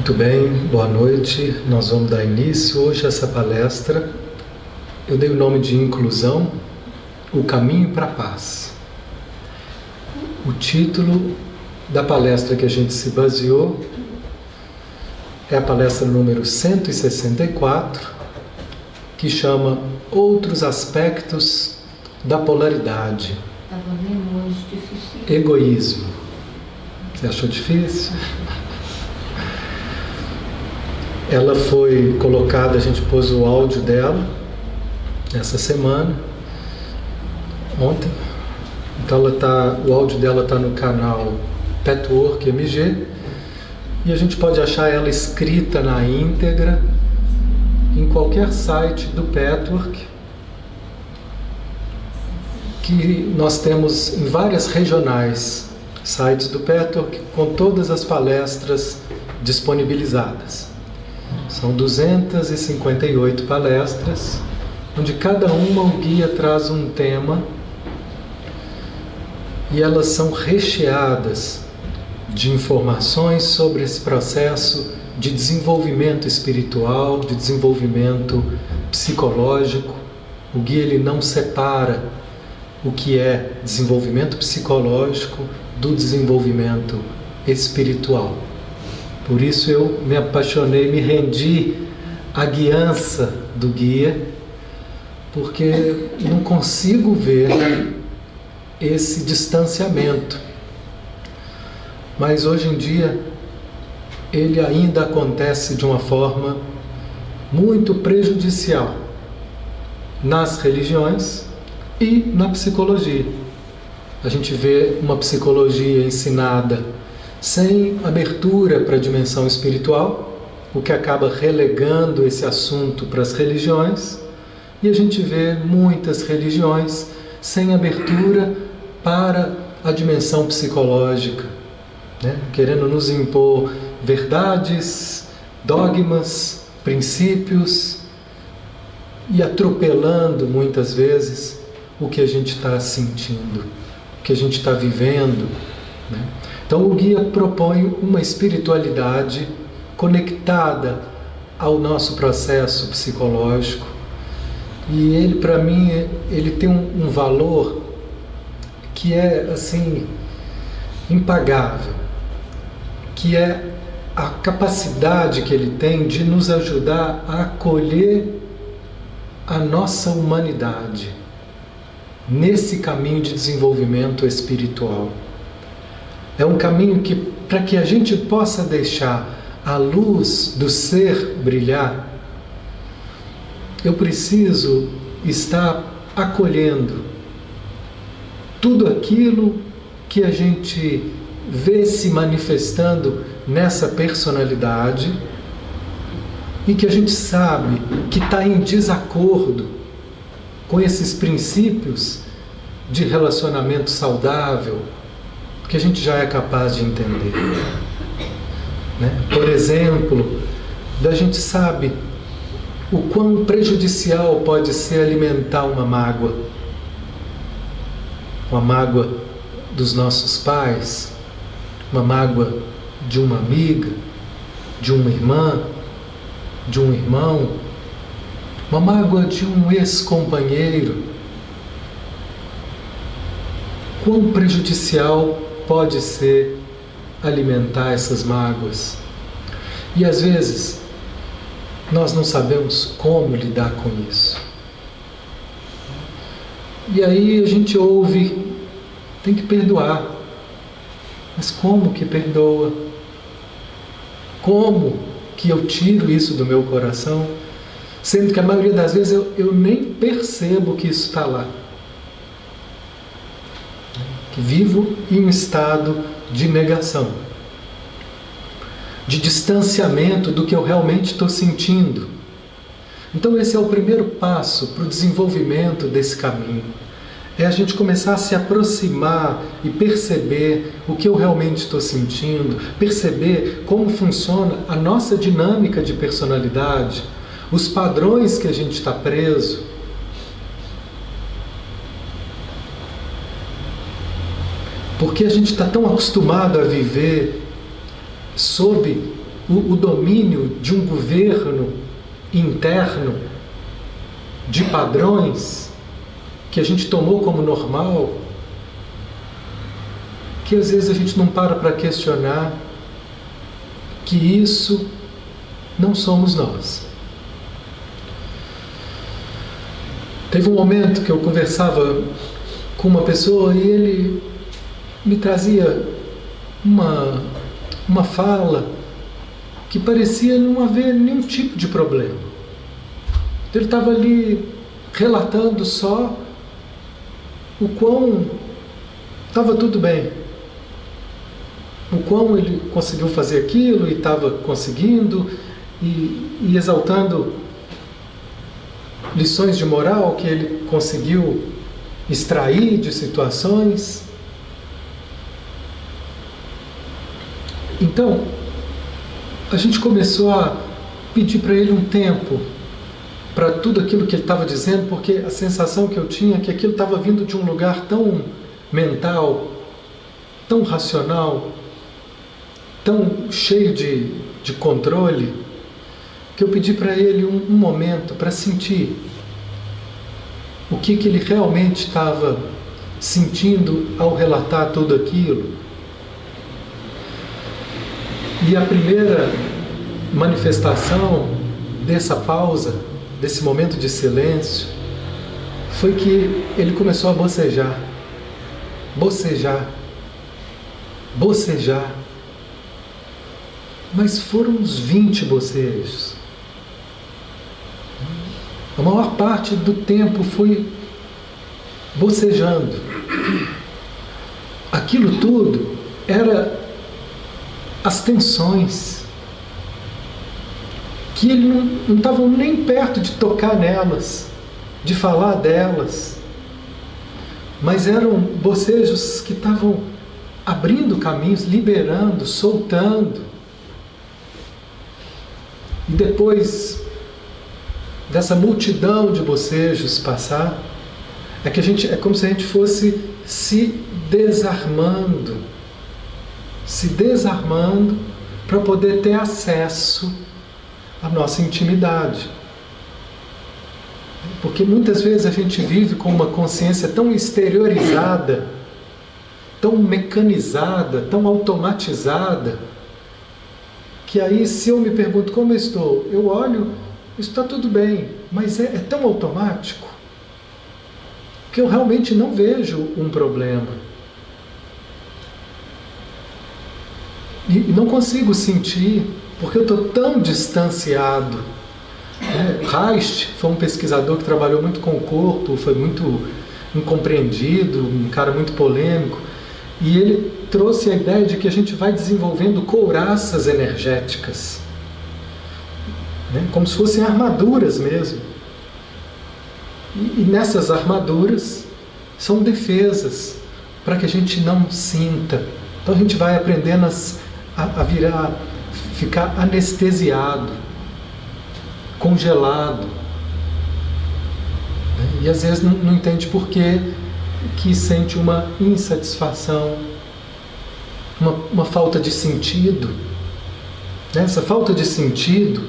Muito bem, boa noite. Nós vamos dar início hoje a essa palestra. Eu dei o nome de Inclusão, o caminho para a paz. O título da palestra que a gente se baseou é a palestra número 164, que chama Outros Aspectos da Polaridade. Estava vendo hoje, difícil. Egoísmo. Você achou difícil? Ela foi colocada, a gente pôs o áudio dela essa semana, ontem. Então o áudio dela está no canal Petwork MG e a gente pode achar ela escrita na íntegra em qualquer site do Petwork, que nós temos em várias regionais, sites do Petwork com todas as palestras disponibilizadas. São 258 palestras, onde cada uma o guia traz um tema e elas são recheadas de informações sobre esse processo de desenvolvimento espiritual, de desenvolvimento psicológico. O guia ele não separa o que é desenvolvimento psicológico do desenvolvimento espiritual. Por isso eu me apaixonei, me rendi à guiança do guia, porque não consigo ver esse distanciamento. Mas hoje em dia ele ainda acontece de uma forma muito prejudicial nas religiões e na psicologia. A gente vê uma psicologia ensinada sem abertura para a dimensão espiritual, o que acaba relegando esse assunto para as religiões, e a gente vê muitas religiões sem abertura para a dimensão psicológica, né? Querendo nos impor verdades, dogmas, princípios e atropelando muitas vezes o que a gente está sentindo, o que a gente está vivendo, né? Então o guia propõe uma espiritualidade conectada ao nosso processo psicológico, e ele, para mim, ele tem um valor que é assim impagável, que é a capacidade que ele tem de nos ajudar a acolher a nossa humanidade nesse caminho de desenvolvimento espiritual. É um caminho que, para que a gente possa deixar a luz do ser brilhar, eu preciso estar acolhendo tudo aquilo que a gente vê se manifestando nessa personalidade e que a gente sabe que está em desacordo com esses princípios de relacionamento saudável, que a gente já é capaz de entender, né? Por exemplo, a gente sabe o quão prejudicial pode ser alimentar uma mágoa dos nossos pais, uma mágoa de uma amiga, de uma irmã, de um irmão, uma mágoa de um ex-companheiro. Quão prejudicial pode ser alimentar essas mágoas. E às vezes nós não sabemos como lidar com isso. E aí a gente ouve, tem que perdoar. Mas como que perdoa? Como que eu tiro isso do meu coração? Sendo que a maioria das vezes eu nem percebo que isso está lá. Que vivo em um estado de negação, de distanciamento do que eu realmente estou sentindo. Então esse é o primeiro passo para o desenvolvimento desse caminho. É a gente começar a se aproximar e perceber o que eu realmente estou sentindo, perceber como funciona a nossa dinâmica de personalidade, os padrões que a gente está preso. Porque a gente está tão acostumado a viver sob o domínio de um governo interno de padrões que a gente tomou como normal, que às vezes a gente não para questionar que isso não somos nós. Teve um momento que eu conversava com uma pessoa e ele me trazia uma fala que parecia não haver nenhum tipo de problema. Ele estava ali relatando só o quão estava tudo bem, o quão ele conseguiu fazer aquilo e estava conseguindo, e exaltando lições de moral que ele conseguiu extrair de situações. Então, a gente começou a pedir para ele um tempo para tudo aquilo que ele estava dizendo, porque a sensação que eu tinha é que aquilo estava vindo de um lugar tão mental, tão racional, tão cheio de controle, que eu pedi para ele um momento para sentir o que ele realmente estava sentindo ao relatar tudo aquilo. E a primeira manifestação dessa pausa, desse momento de silêncio, foi que ele começou a bocejar. Bocejar. Bocejar. Mas foram uns 20 bocejos. A maior parte do tempo foi bocejando. Aquilo tudo era as tensões, que ele não estava nem perto de tocar nelas, de falar delas, mas eram bocejos que estavam abrindo caminhos, liberando, soltando. E depois dessa multidão de bocejos passar, é como se a gente fosse se desarmando para poder ter acesso à nossa intimidade. Porque muitas vezes a gente vive com uma consciência tão exteriorizada, tão mecanizada, tão automatizada, que aí, se eu me pergunto como eu estou, eu olho, está tudo bem, mas é tão automático que eu realmente não vejo um problema. E não consigo sentir, porque eu estou tão distanciado. Reist foi um pesquisador que trabalhou muito com o corpo, foi muito incompreendido, um cara muito polêmico, e ele trouxe a ideia de que a gente vai desenvolvendo couraças energéticas, como se fossem armaduras mesmo. E nessas armaduras são defesas para que a gente não sinta. Então a gente vai aprendendo a ficar anestesiado, congelado, e às vezes não entende por que sente uma insatisfação, uma falta de sentido. Essa falta de sentido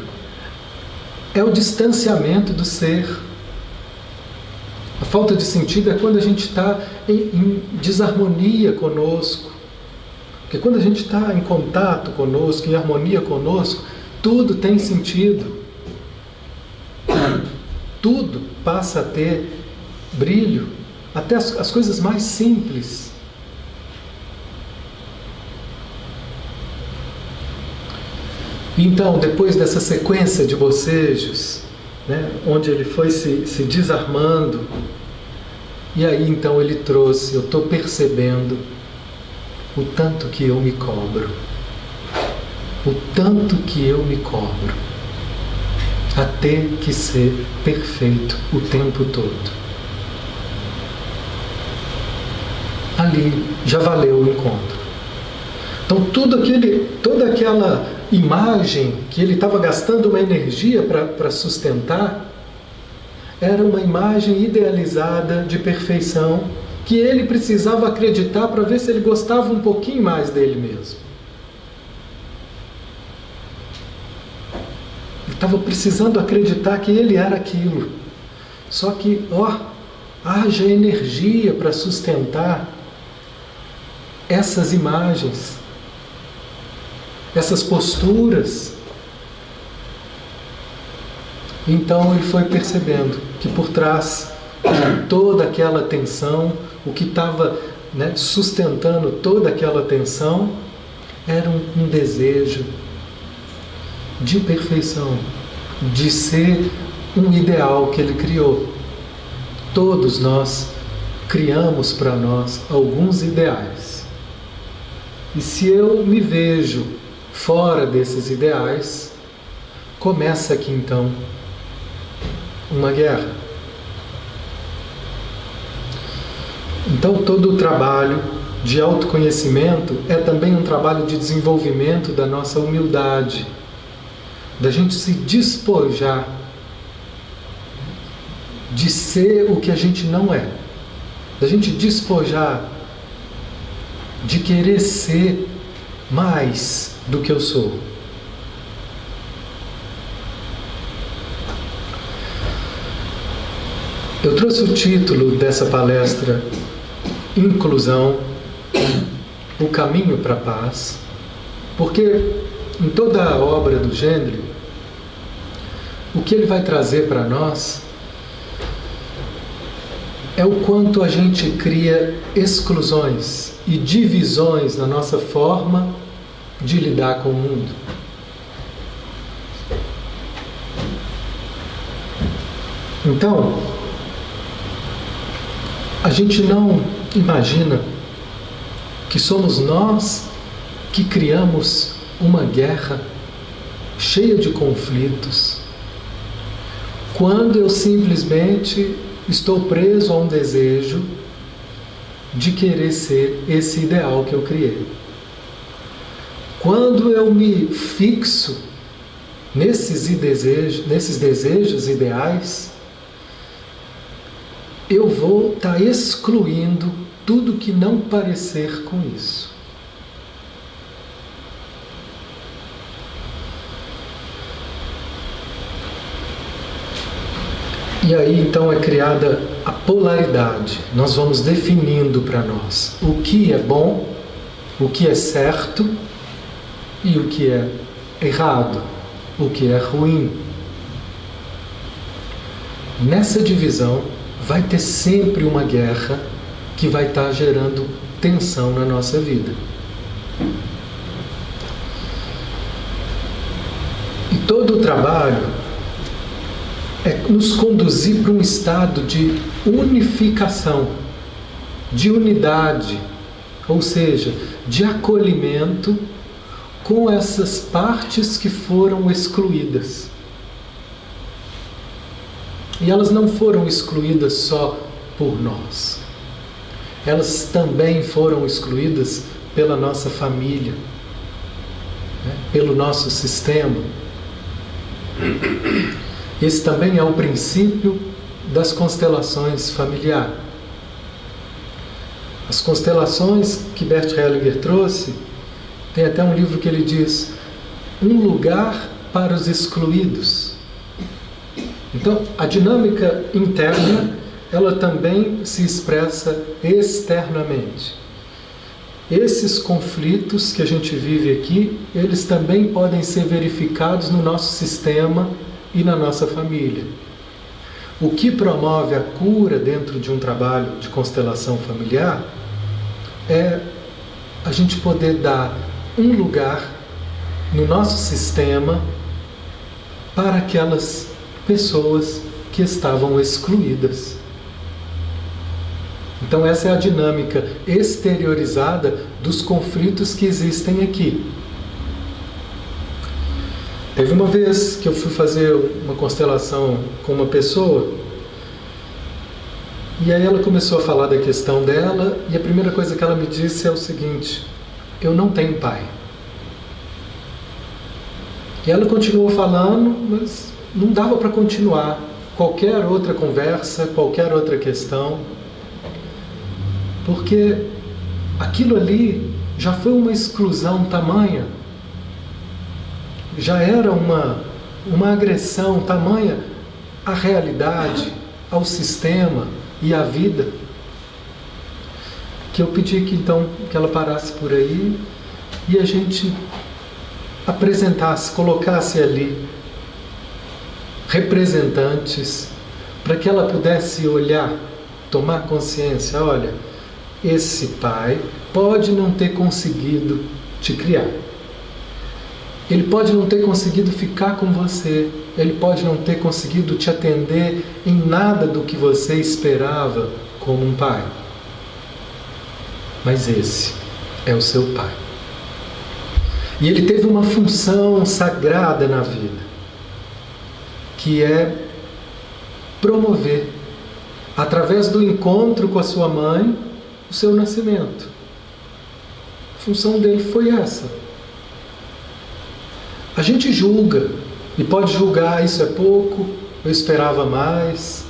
é o distanciamento do ser. A falta de sentido é quando a gente está em desarmonia conosco. Porque quando a gente está em contato conosco, em harmonia conosco, tudo tem sentido. Tudo passa a ter brilho, até as coisas mais simples. Então, depois dessa sequência de bocejos, onde ele foi se desarmando, e aí então ele trouxe: eu estou percebendo o tanto que eu me cobro, o tanto que eu me cobro, a ter que ser perfeito o tempo todo. Ali já valeu o encontro. Então toda aquela imagem que ele estava gastando uma energia para sustentar, era uma imagem idealizada de perfeição que ele precisava acreditar para ver se ele gostava um pouquinho mais dele mesmo. estava precisando acreditar que ele era aquilo. Só que, haja energia para sustentar essas imagens, essas posturas. Então ele foi percebendo que por trás de toda aquela tensão, o que estava sustentando toda aquela tensão, era um desejo de perfeição, de ser um ideal que ele criou. Todos nós criamos para nós alguns ideais. E se eu me vejo fora desses ideais, começa aqui então uma guerra. Então todo o trabalho de autoconhecimento é também um trabalho de desenvolvimento da nossa humildade, da gente se despojar de ser o que a gente não é, da gente despojar de querer ser mais do que eu sou. Eu trouxe o título dessa palestra, Inclusão, o caminho para a paz, porque em toda a obra do Gendre, o que ele vai trazer para nós é o quanto a gente cria exclusões e divisões na nossa forma de lidar com o mundo. Então, a gente não imagina que somos nós que criamos uma guerra cheia de conflitos, quando eu simplesmente estou preso a um desejo de querer ser esse ideal que eu criei. Quando eu me fixo nesses desejos ideais, eu vou estar excluindo tudo que não parecer com isso. E aí então é criada a polaridade. Nós vamos definindo para nós o que é bom, o que é certo e o que é errado, o que é ruim. Nessa divisão vai ter sempre uma guerra que vai estar gerando tensão na nossa vida. E todo o trabalho é nos conduzir para um estado de unificação, de unidade, ou seja, de acolhimento com essas partes que foram excluídas. E elas não foram excluídas só por nós. Elas também foram excluídas pela nossa família, pelo nosso sistema. Esse também é o princípio das constelações familiares. As constelações que Bert Hellinger trouxe, tem até um livro que ele diz: um lugar para os excluídos. Então, a dinâmica interna, ela também se expressa externamente. Esses conflitos que a gente vive aqui, eles também podem ser verificados no nosso sistema e na nossa família. O que promove a cura dentro de um trabalho de constelação familiar é a gente poder dar um lugar no nosso sistema para aquelas pessoas que estavam excluídas. Então essa é a dinâmica exteriorizada dos conflitos que existem aqui. Teve uma vez que eu fui fazer uma constelação com uma pessoa, e aí ela começou a falar da questão dela, e a primeira coisa que ela me disse é o seguinte: eu não tenho pai. E ela continuou falando, mas não dava para continuar qualquer outra conversa, qualquer outra questão, porque aquilo ali já foi uma exclusão tamanha, já era uma agressão tamanha à realidade, ao sistema e à vida, que eu pedi que então que ela parasse por aí e a gente apresentasse, colocasse ali representantes para que ela pudesse olhar, tomar consciência, olha, esse pai pode não ter conseguido te criar. Ele pode não ter conseguido ficar com você, ele pode não ter conseguido te atender em nada do que você esperava como um pai. Mas esse é o seu pai. E ele teve uma função sagrada na vida, que é promover, através do encontro com a sua mãe, o seu nascimento. A função dele foi essa. A gente julga, e pode julgar, isso é pouco, eu esperava mais.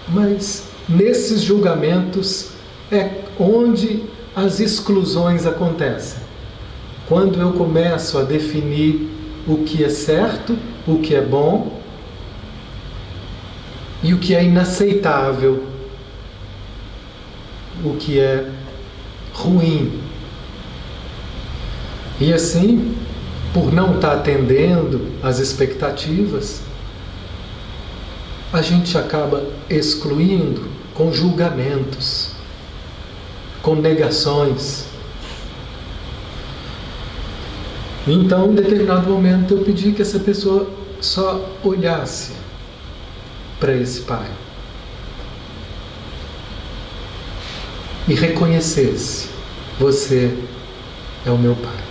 Mas nesses julgamentos é onde as exclusões acontecem. Quando eu começo a definir o que é certo, o que é bom e o que é inaceitável, o que é ruim. E assim, por não estar atendendo às expectativas, a gente acaba excluindo com julgamentos, com negações. Então, em determinado momento, eu pedi que essa pessoa só olhasse para esse pai e reconhecesse: você é o meu pai.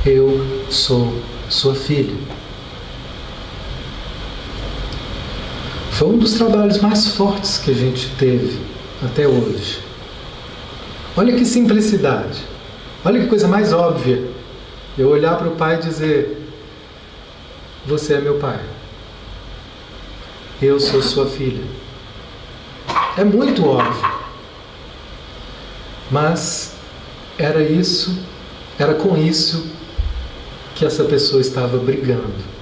Eu sou sua filha. Foi um dos trabalhos mais fortes que a gente teve até hoje. Olha que simplicidade. Olha que coisa mais óbvia. Eu olhar para o pai e dizer: você é meu pai. Eu sou sua filha. É muito óbvio. Mas era com isso que essa pessoa estava brigando.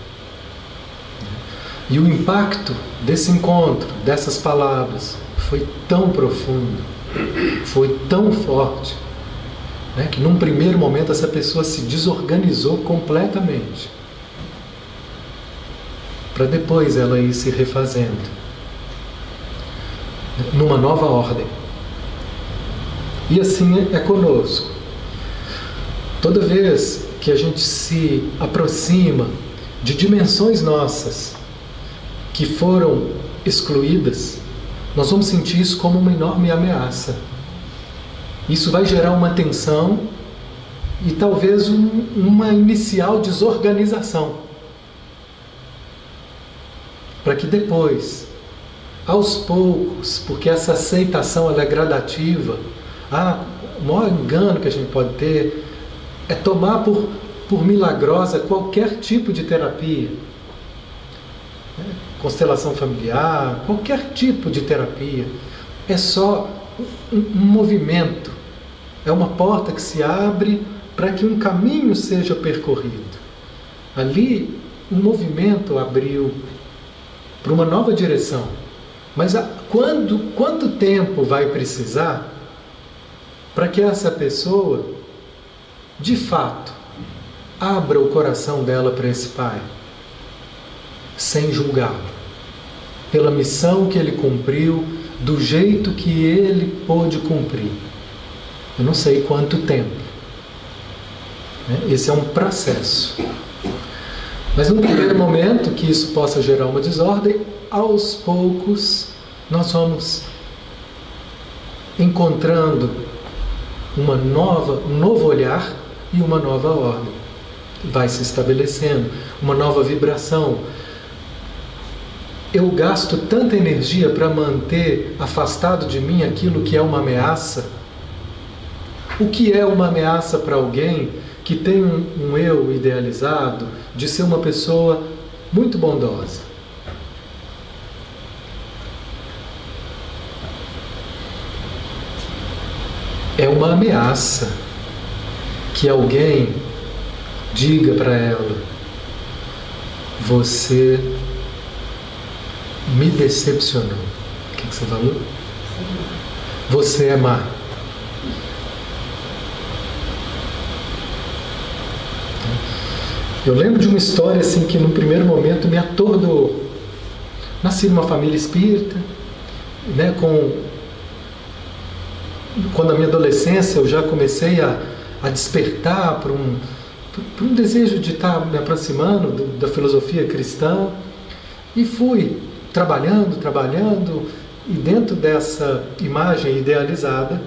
E o impacto desse encontro, dessas palavras, foi tão profundo, foi tão forte, né, que num primeiro momento essa pessoa se desorganizou completamente, para depois ela ir se refazendo numa nova ordem. E assim é conosco. Toda vez que a gente se aproxima de dimensões nossas que foram excluídas, nós vamos sentir isso como uma enorme ameaça. Isso vai gerar uma tensão e talvez uma inicial desorganização, para que depois, aos poucos, porque essa aceitação ela é gradativa, o maior engano que a gente pode ter é tomar por milagrosa qualquer tipo de terapia, constelação familiar, qualquer tipo de terapia. É só um movimento, é uma porta que se abre para que um caminho seja percorrido. Ali, um movimento abriu para uma nova direção. Mas quanto tempo vai precisar para que essa pessoa, de fato, abra o coração dela para esse pai, sem julgá-lo, pela missão que ele cumpriu, do jeito que ele pôde cumprir? Eu não sei quanto tempo. Esse é um processo. Mas no primeiro momento que isso possa gerar uma desordem, aos poucos nós vamos encontrando um novo olhar e uma nova ordem. Vai se estabelecendo uma nova vibração. Eu gasto tanta energia para manter afastado de mim aquilo que é uma ameaça. O que é uma ameaça para alguém que tem um eu idealizado de ser uma pessoa muito bondosa? É uma ameaça que alguém diga para ela: você me decepcionou. O que você falou? Você é má. Eu lembro de uma história assim que no primeiro momento me atordoou. Nasci numa família espírita, né, quando na minha adolescência eu já comecei a despertar para um desejo de estar me aproximando da filosofia cristã, e fui trabalhando, e dentro dessa imagem idealizada,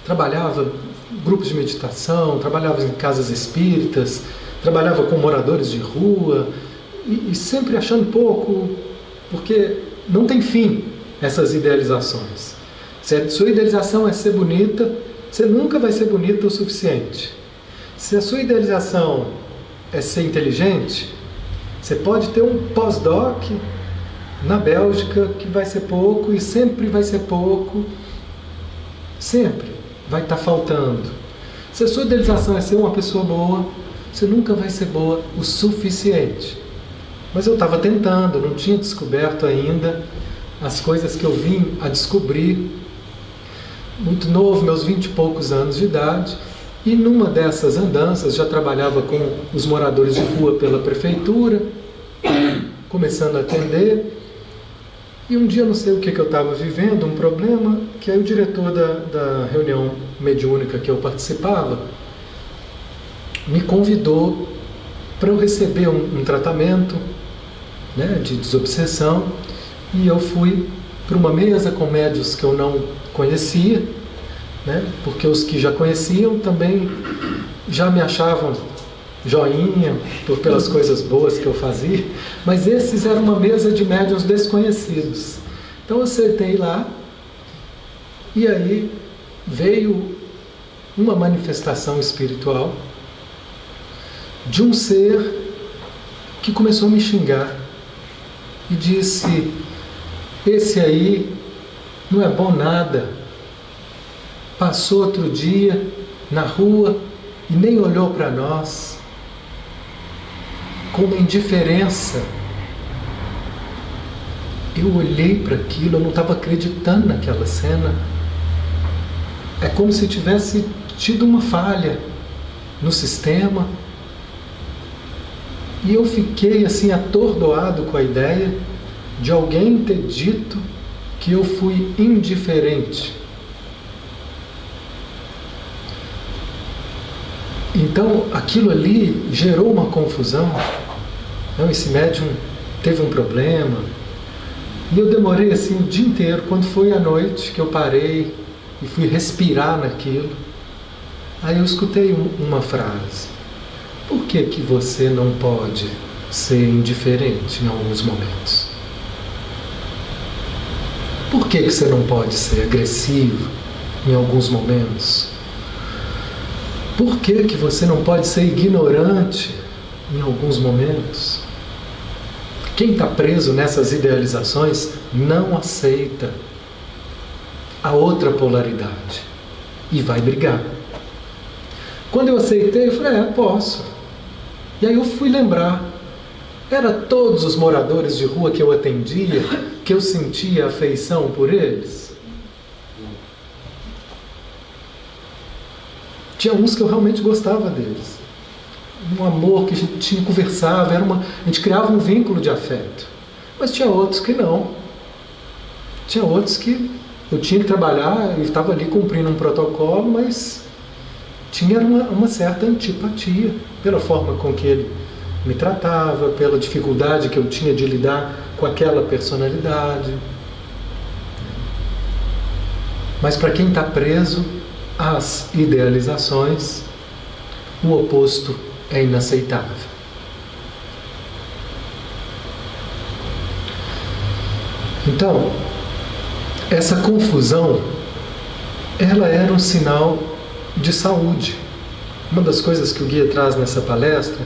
trabalhava em grupos de meditação, trabalhava em casas espíritas, trabalhava com moradores de rua, e sempre achando pouco, porque não tem fim essas idealizações. Se a sua idealização é ser bonita, você nunca vai ser bonita o suficiente. Se a sua idealização é ser inteligente, você pode ter um pós-doc na Bélgica que vai ser pouco, e sempre vai ser pouco, sempre vai estar faltando. Se a sua idealização é ser uma pessoa boa, você nunca vai ser boa o suficiente. Mas eu estava tentando, não tinha descoberto ainda as coisas que eu vim a descobrir muito novo, meus 20 e poucos anos de idade, e numa dessas andanças já trabalhava com os moradores de rua pela prefeitura, começando a atender, e um dia não sei o que eu estava vivendo, um problema, que aí o diretor da reunião mediúnica que eu participava me convidou para eu receber um tratamento, né, de desobsessão, e eu fui para uma mesa com médiuns que eu não conhecia, né, porque os que já conheciam também já me achavam joinha pelas coisas boas que eu fazia, mas esses eram uma mesa de médiuns desconhecidos. Então eu sentei lá, e aí veio uma manifestação espiritual de um ser que começou a me xingar e disse: esse aí não é bom nada, passou outro dia na rua e nem olhou para nós, com uma indiferença. Eu olhei para aquilo, eu não estava acreditando naquela cena. É como se tivesse tido uma falha no sistema. E eu fiquei assim atordoado com a ideia de alguém ter dito que eu fui indiferente. Então aquilo ali gerou uma confusão. Esse médium teve um problema. E eu demorei assim o dia inteiro. Quando foi à noite que eu parei e fui respirar naquilo, aí eu escutei uma frase: por que que você não pode ser indiferente em alguns momentos? Por que que você não pode ser agressivo em alguns momentos? Por que que você não pode ser ignorante em alguns momentos? Quem está preso nessas idealizações não aceita a outra polaridade e vai brigar. Quando eu aceitei, eu falei: posso. E aí eu fui lembrar, era todos os moradores de rua que eu atendia, que eu sentia afeição por eles. Tinha uns que eu realmente gostava deles. Um amor que a gente conversava, a gente criava um vínculo de afeto. Mas tinha outros que não. Tinha outros que eu tinha que trabalhar, e estava ali cumprindo um protocolo, mas tinha uma certa antipatia pela forma com que ele me tratava, pela dificuldade que eu tinha de lidar com aquela personalidade. Mas para quem está preso às idealizações, o oposto é inaceitável. Então, essa confusão, ela era um sinal de saúde. Uma das coisas que o guia traz nessa palestra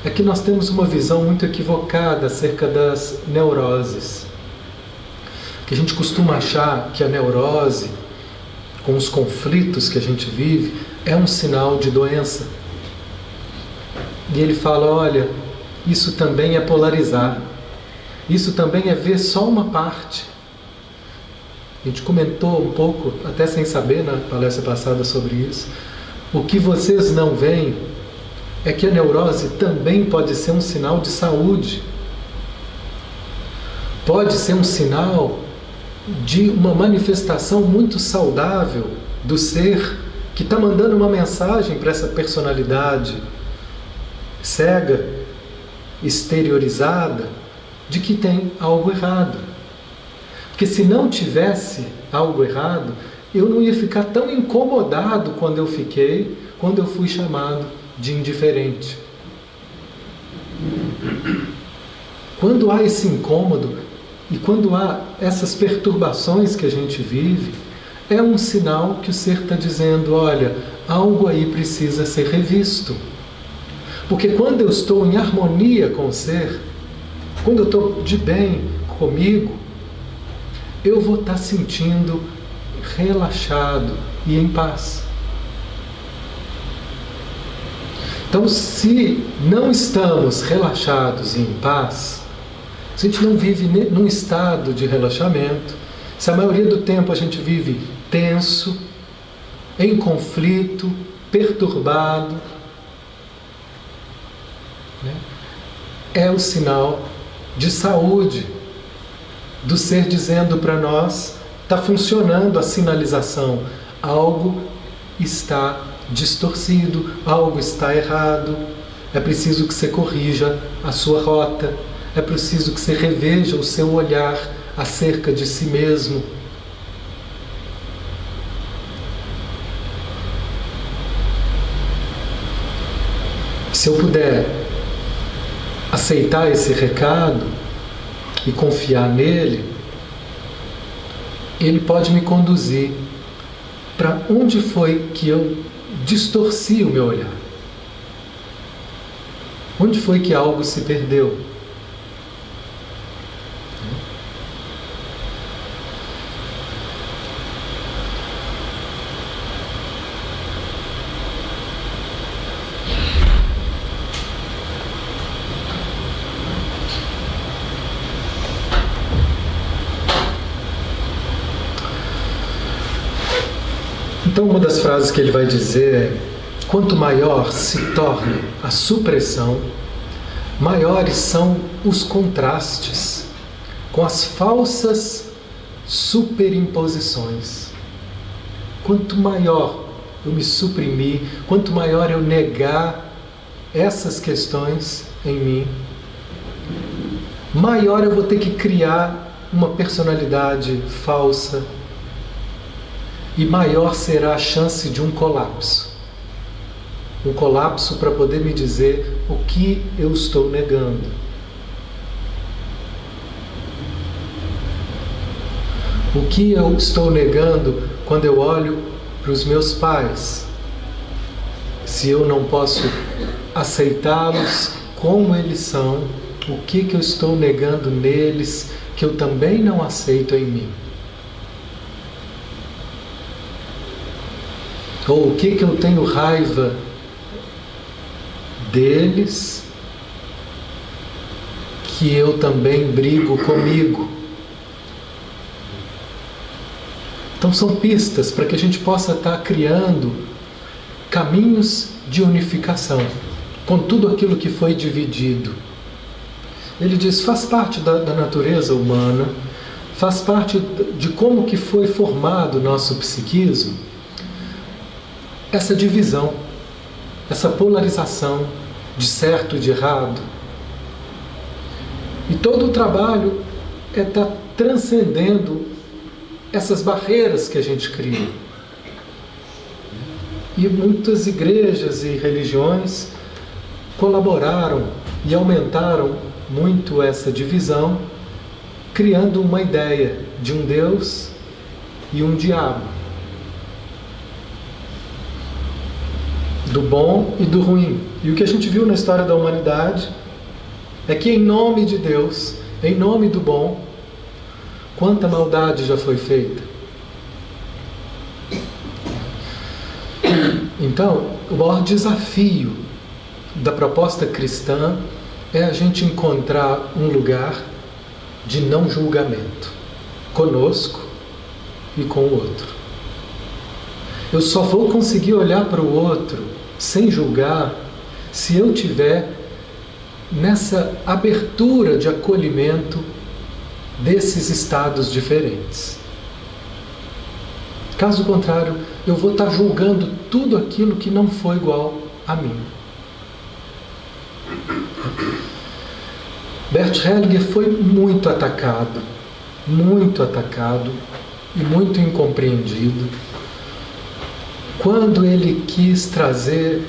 é que nós temos uma visão muito equivocada acerca das neuroses. Que a gente costuma achar que a neurose, com os conflitos que a gente vive, é um sinal de doença. E ele fala: olha, isso também é polarizar. Isso também é ver só uma parte. A gente comentou um pouco, até sem saber, na palestra passada sobre isso. O que vocês não veem é que a neurose também pode ser um sinal de saúde. Pode ser um sinal de uma manifestação muito saudável do ser que está mandando uma mensagem para essa personalidade cega, exteriorizada, de que tem algo errado. Porque se não tivesse algo errado, eu não ia ficar tão incomodado quando eu fui chamado de indiferente. Quando há esse incômodo e quando há essas perturbações que a gente vive, é um sinal que o ser está dizendo, olha, algo aí precisa ser revisto. Porque quando eu estou em harmonia com o ser, quando eu estou de bem comigo, eu vou estar sentindo relaxado e em paz. Então, se não estamos relaxados e em paz, se a gente não vive num estado de relaxamento, se a maioria do tempo a gente vive tenso, em conflito, perturbado, né, é o sinal de saúde do ser dizendo para nós, está funcionando a sinalização, algo está distorcido, algo está errado, é preciso que você corrija a sua rota, é preciso que você reveja o seu olhar acerca de si mesmo. Se eu puder aceitar esse recado e confiar nele, ele pode me conduzir para onde foi que eu distorci o meu olhar. Onde foi que algo se perdeu? Então, uma das frases que ele vai dizer é: quanto maior se torna a supressão, maiores são os contrastes com as falsas superimposições. Quanto maior eu me suprimir, quanto maior eu negar essas questões em mim, maior eu vou ter que criar uma personalidade falsa, e maior será a chance de um colapso. Um colapso para poder me dizer o que eu estou negando. O que eu estou negando quando eu olho para os meus pais? Se eu não posso aceitá-los como eles são, o que eu estou negando neles que eu também não aceito em mim? Ou o que eu tenho raiva deles que eu também brigo comigo? Então são pistas para que a gente possa estar criando caminhos de unificação com tudo aquilo que foi dividido. Ele diz, faz parte da natureza humana, faz parte de como que foi formado o nosso psiquismo, essa divisão, essa polarização de certo e de errado. E todo o trabalho é estar transcendendo essas barreiras que a gente cria. E muitas igrejas e religiões colaboraram e aumentaram muito essa divisão, criando uma ideia de um Deus e um diabo, do bom e do ruim. E o que a gente viu na história da humanidade é que em nome de Deus, em nome do bom, quanta maldade já foi feita. Então, o maior desafio da proposta cristã é a gente encontrar um lugar de não julgamento, conosco e com o outro. Eu só vou conseguir olhar para o outro sem julgar se eu tiver nessa abertura de acolhimento desses estados diferentes. Caso contrário, eu vou estar julgando tudo aquilo que não foi igual a mim. Bert Hellinger foi muito atacado e muito incompreendido quando ele quis trazer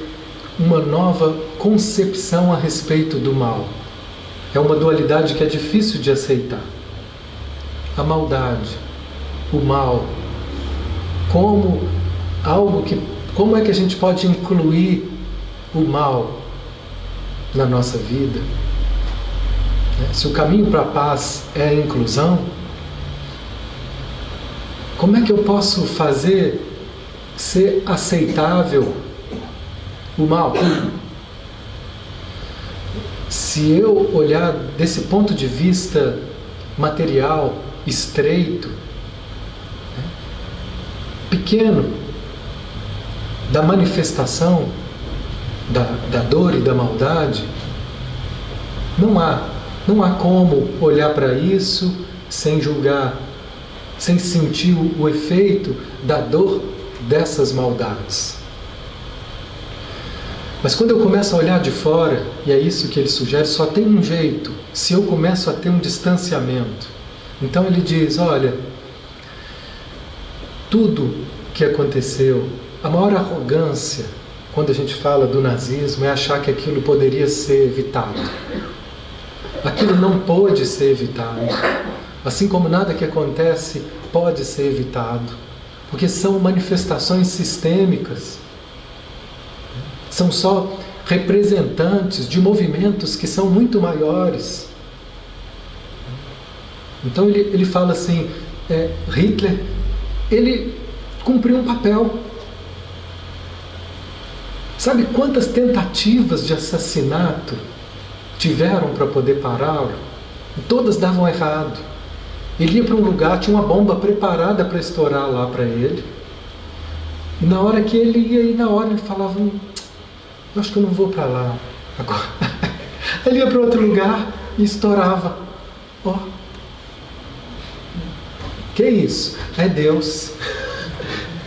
uma nova concepção a respeito do mal. É uma dualidade que é difícil de aceitar. A maldade, o mal, como é que a gente pode incluir o mal na nossa vida? Se o caminho para a paz é a inclusão, como é que eu posso fazer ser aceitável o mal? Se eu olhar desse ponto de vista material, estreito, pequeno, da manifestação da dor e da maldade, não há como olhar para isso sem julgar, sem sentir o efeito da dor dessas maldades. Mas quando eu começo a olhar de fora, e é isso que ele sugere, só tem um jeito: se eu começo a ter um distanciamento. Então ele diz, olha, tudo que aconteceu, a maior arrogância quando a gente fala do nazismo é achar que aquilo poderia ser evitado. Aquilo não pôde ser evitado. Assim como nada que acontece pode ser evitado. Porque são manifestações sistêmicas. São só representantes de movimentos que são muito maiores. Então ele fala assim, Hitler, ele cumpriu um papel. Sabe quantas tentativas de assassinato tiveram para poder pará-lo? E todas davam errado. Ele ia para um lugar, tinha uma bomba preparada para estourar lá para ele. E na hora que ele ia, ele falava, eu acho que eu não vou para lá agora. Ele ia para outro lugar e estourava. Que isso? É Deus.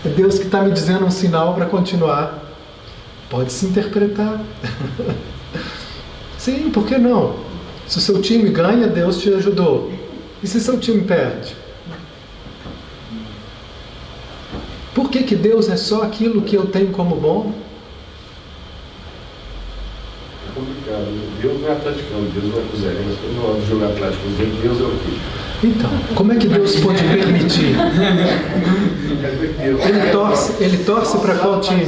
É Deus que está me dizendo um sinal para continuar. Pode se interpretar. Sim, por que não? Se o seu time ganha, Deus te ajudou. E se seu time perde? Por que Deus é só aquilo que eu tenho como bom? É complicado. Deus não é atleticano, Deus não é cruzeirense. Quando eu vou jogar Atlético Cruzeiro, Deus é o quê? Então, como é que Deus pode permitir? Ele torce para qual time?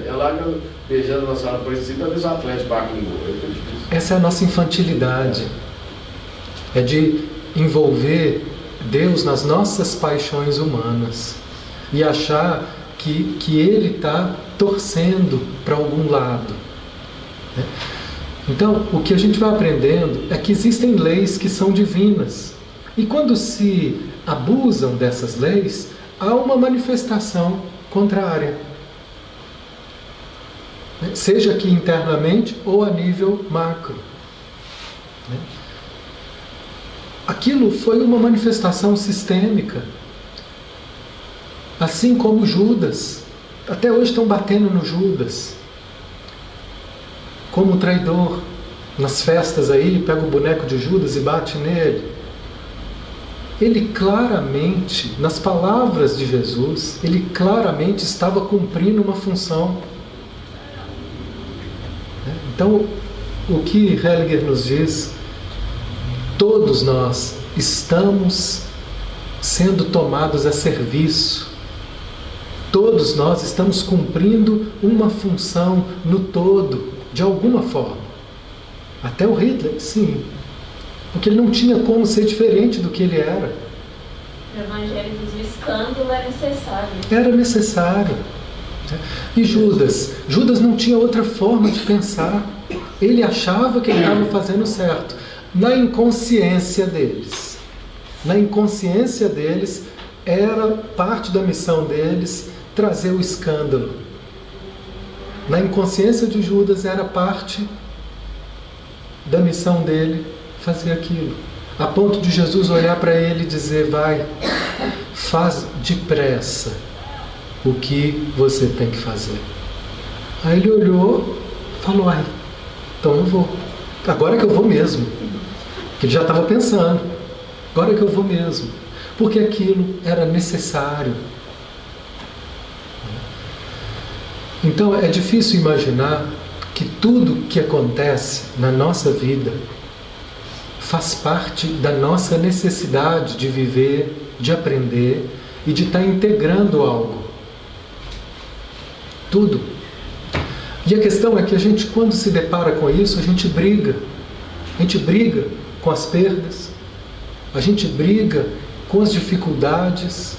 É lá que eu beijando a Nossa Senhora Aparecida, talvez o Atlético bate no gol. Essa é a nossa infantilidade. É de envolver Deus nas nossas paixões humanas e achar que Ele está torcendo para algum lado. Então, o que a gente vai aprendendo é que existem leis que são divinas. E quando se abusam dessas leis, há uma manifestação contrária. Seja aqui internamente ou a nível macro. Aquilo foi uma manifestação sistêmica. Assim como Judas. Até hoje estão batendo no Judas. Como traidor. Nas festas aí, pega o boneco de Judas e bate nele. Ele claramente, nas palavras de Jesus, ele claramente estava cumprindo uma função. Então, o que Hellinger nos diz, todos nós estamos sendo tomados a serviço. Todos nós estamos cumprindo uma função no todo, de alguma forma. Até o Hitler, sim. Porque ele não tinha como ser diferente do que ele era. O evangelho diz, o escândalo é necessário. Era necessário. E Judas? Judas não tinha outra forma de pensar. Ele achava que ele estava fazendo certo. Na inconsciência deles. Na inconsciência deles, era parte da missão deles trazer o escândalo. Na inconsciência de Judas, era parte da missão dele fazer aquilo. A ponto de Jesus olhar para ele e dizer: vai, faz depressa o que você tem que fazer. Aí ele olhou e falou: ai, então eu vou. Agora que eu vou mesmo. Que ele já estava pensando. Agora que eu vou mesmo. Porque aquilo era necessário. Então é difícil imaginar que tudo que acontece na nossa vida faz parte da nossa necessidade de viver, de aprender e de estar integrando algo. Tudo. E a questão é que a gente, quando se depara com isso, a gente briga. A gente briga com as perdas, a gente briga com as dificuldades,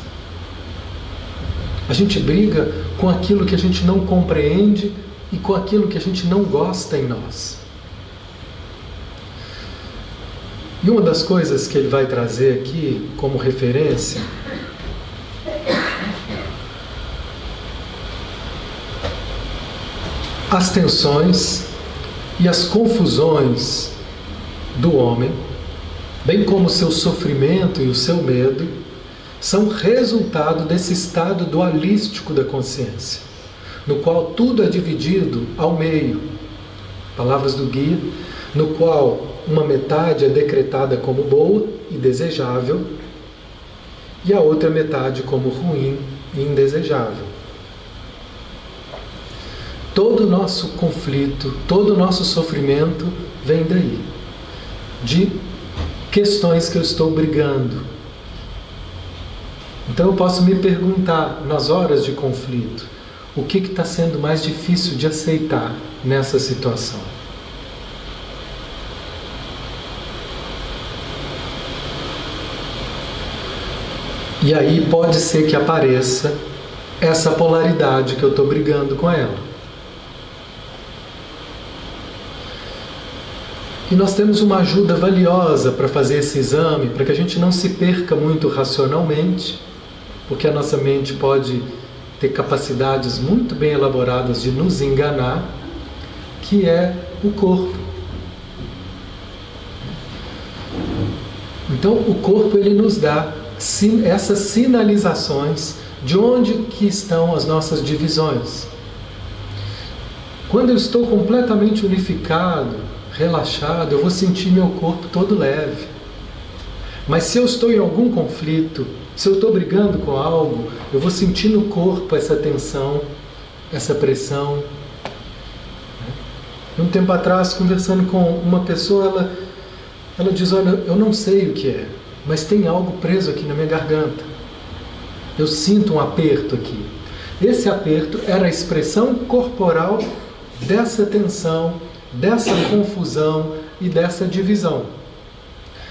a gente briga com aquilo que a gente não compreende e com aquilo que a gente não gosta em nós. E uma das coisas que ele vai trazer aqui como referência as tensões e as confusões do homem, bem como o seu sofrimento e o seu medo, são resultado desse estado dualístico da consciência, no qual tudo é dividido ao meio. Palavras do guia, no qual uma metade é decretada como boa e desejável, e a outra metade como ruim e indesejável. Todo o nosso conflito, todo o nosso sofrimento vem daí, de questões que eu estou brigando. Então eu posso me perguntar, nas horas de conflito, o que está sendo mais difícil de aceitar nessa situação? E aí pode ser que apareça essa polaridade que eu estou brigando com ela. E nós temos uma ajuda valiosa para fazer esse exame, para que a gente não se perca muito racionalmente, porque a nossa mente pode ter capacidades muito bem elaboradas de nos enganar, que é o corpo. Então o corpo ele nos dá essas sinalizações de onde que estão as nossas divisões. Quando eu estou completamente unificado, relaxado, eu vou sentir meu corpo todo leve. Mas se eu estou em algum conflito, se eu estou brigando com algo, eu vou sentir no corpo essa tensão, essa pressão. Um tempo atrás, conversando com uma pessoa, ela diz: olha, eu não sei o que é, mas tem algo preso aqui na minha garganta. Eu sinto um aperto aqui. Esse aperto era a expressão corporal dessa tensão, dessa confusão e dessa divisão.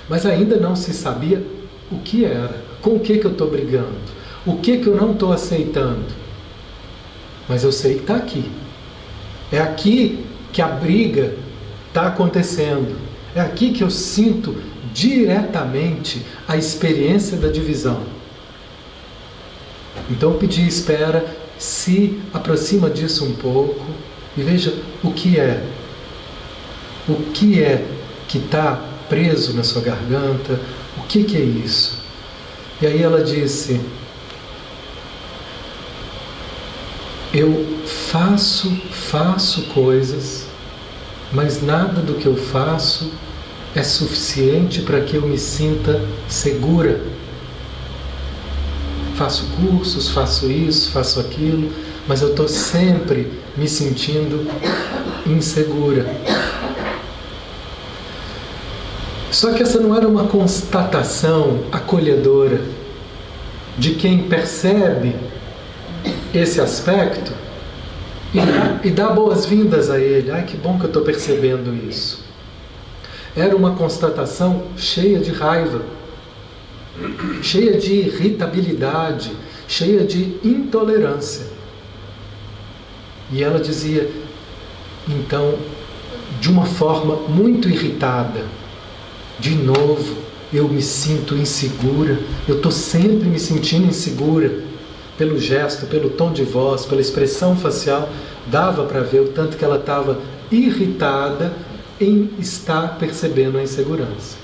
Mas ainda não se sabia o que era, com o que eu estou brigando, o que eu não estou aceitando. Mas eu sei que está aqui. É aqui que a briga está acontecendo. É aqui que eu sinto diretamente a experiência da divisão. Então eu pedi espera, se aproxima disso um pouco e veja o que é. O que é que está preso na sua garganta? O que é isso? E aí ela disse: eu faço coisas, mas nada do que eu faço é suficiente para que eu me sinta segura. Faço cursos, faço isso, faço aquilo, mas eu estou sempre me sentindo insegura. Só que essa não era uma constatação acolhedora de quem percebe esse aspecto e dá boas-vindas a ele. Ai, que bom que eu estou percebendo isso. Era uma constatação cheia de raiva, cheia de irritabilidade, cheia de intolerância. E ela dizia: então, de uma forma muito irritada. De novo, eu me sinto insegura, eu estou sempre me sentindo insegura. Pelo gesto, pelo tom de voz, pela expressão facial, dava para ver o tanto que ela estava irritada em estar percebendo a insegurança.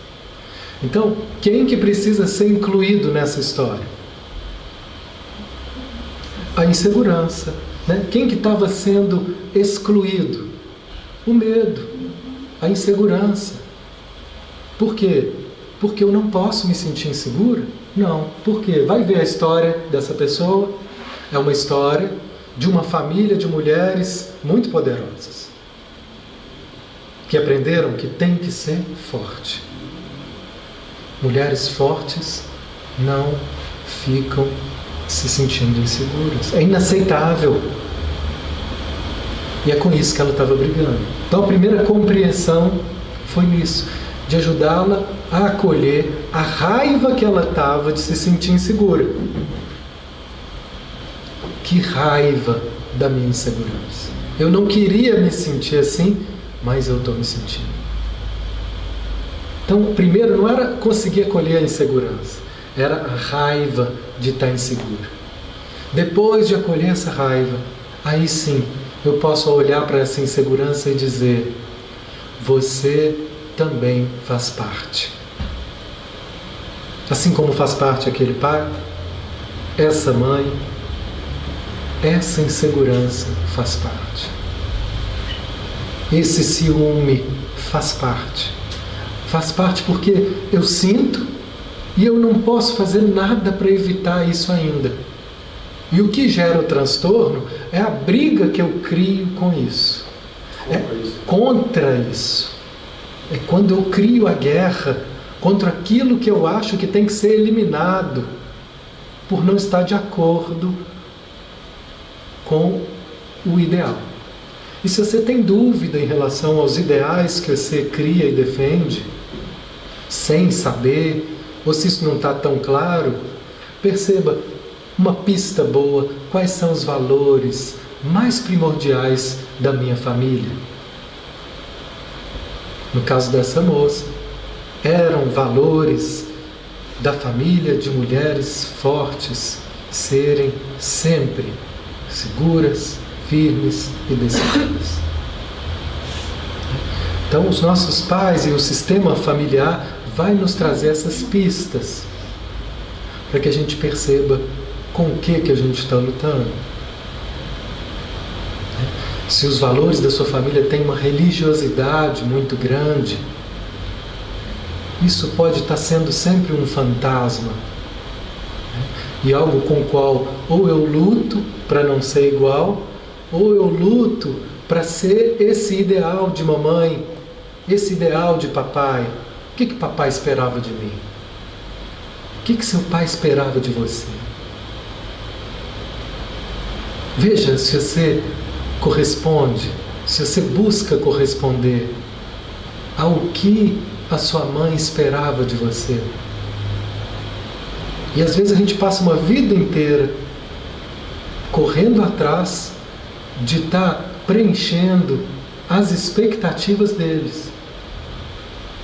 Então, quem que precisa ser incluído nessa história? A insegurança, né? Quem que estava sendo excluído? O medo, a insegurança. Por quê? Porque eu não posso me sentir insegura? Não. Por quê? Vai ver a história dessa pessoa. É uma história de uma família de mulheres muito poderosas, que aprenderam que tem que ser forte. Mulheres fortes não ficam se sentindo inseguras. É inaceitável. E é com isso que ela estava brigando. Então a primeira compreensão foi nisso, de ajudá-la a acolher a raiva que ela estava de se sentir insegura. Que raiva da minha insegurança. Eu não queria me sentir assim, mas eu estou me sentindo. Então, primeiro não era conseguir acolher a insegurança, era a raiva de estar insegura. Depois de acolher essa raiva, aí sim, eu posso olhar para essa insegurança e dizer: você também faz parte. Assim como faz parte aquele pai, essa mãe, essa insegurança faz parte. Esse ciúme faz parte. Faz parte porque eu sinto e eu não posso fazer nada para evitar isso ainda. E o que gera o transtorno é a briga que eu crio com isso. Contra isso. É quando eu crio a guerra contra aquilo que eu acho que tem que ser eliminado por não estar de acordo com o ideal. E se você tem dúvida em relação aos ideais que você cria e defende, sem saber, ou se isso não está tão claro, perceba uma pista boa, quais são os valores mais primordiais da minha família. No caso dessa moça, eram valores da família de mulheres fortes serem sempre seguras, firmes e decididas. Então, os nossos pais e o sistema familiar vai nos trazer essas pistas para que a gente perceba com o que a gente está lutando. Se os valores da sua família têm uma religiosidade muito grande, isso pode estar sendo sempre um fantasma, e algo com o qual ou eu luto para não ser igual, ou eu luto para ser esse ideal de mamãe, esse ideal de papai. O que papai esperava de mim? O que seu pai esperava de você? Veja se você corresponde, se você busca corresponder ao que a sua mãe esperava de você. E às vezes a gente passa uma vida inteira correndo atrás de estar preenchendo as expectativas deles.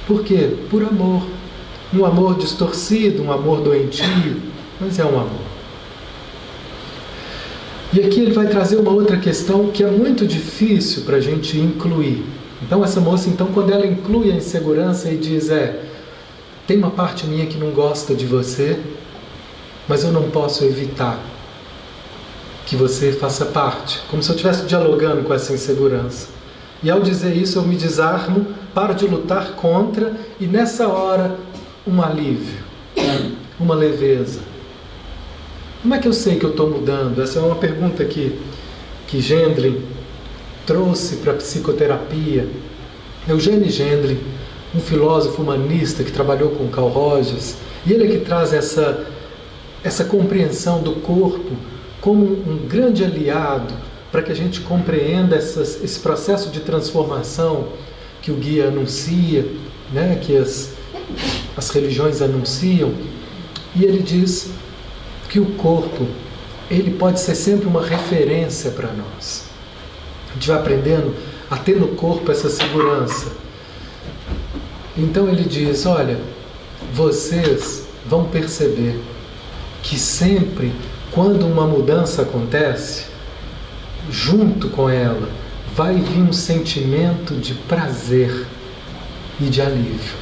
Por quê? Por amor. Um amor distorcido, um amor doentio, mas é um amor. E aqui ele vai trazer uma outra questão que é muito difícil para a gente incluir. Então essa moça, quando ela inclui a insegurança e diz, tem uma parte minha que não gosta de você, mas eu não posso evitar que você faça parte. Como se eu estivesse dialogando com essa insegurança. E ao dizer isso eu me desarmo, paro de lutar contra e nessa hora um alívio, uma leveza. Como é que eu sei que eu estou mudando? Essa é uma pergunta que Gendlin trouxe para a psicoterapia. Eugênio Gendlin, um filósofo humanista que trabalhou com Carl Rogers, e ele é que traz essa compreensão do corpo como um grande aliado para que a gente compreenda esse processo de transformação que o guia anuncia, né, que as religiões anunciam. E ele diz que o corpo, ele pode ser sempre uma referência para nós. A gente vai aprendendo a ter no corpo essa segurança. Então ele diz, olha, vocês vão perceber que sempre quando uma mudança acontece, junto com ela vai vir um sentimento de prazer e de alívio.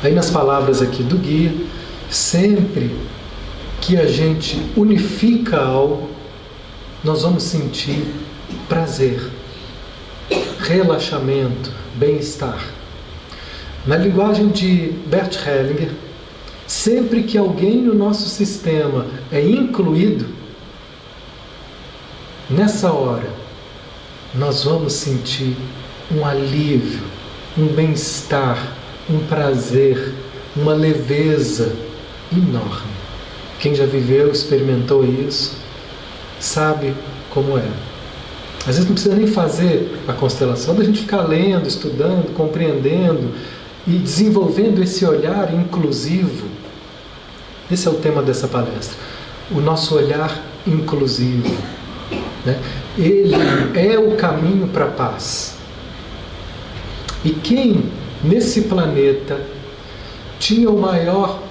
Aí nas palavras aqui do guia, sempre que a gente unifica algo, nós vamos sentir prazer, relaxamento, bem-estar. Na linguagem de Bert Hellinger, sempre que alguém no nosso sistema é incluído, nessa hora nós vamos sentir um alívio, um bem-estar, um prazer, uma leveza enorme. Quem já viveu, experimentou isso, sabe como é. Às vezes não precisa nem fazer a constelação, da gente ficar lendo, estudando, compreendendo e desenvolvendo esse olhar inclusivo. Esse é o tema dessa palestra. O nosso olhar inclusivo, né? Ele é o caminho para a paz. E quem nesse planeta tinha o maior